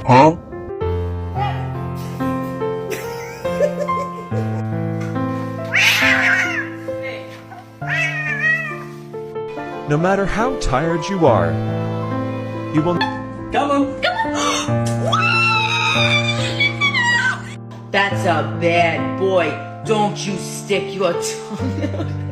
Huh? No matter how tired you are, you will. Come on. That's a bad boy. Don't you stick your tongue out.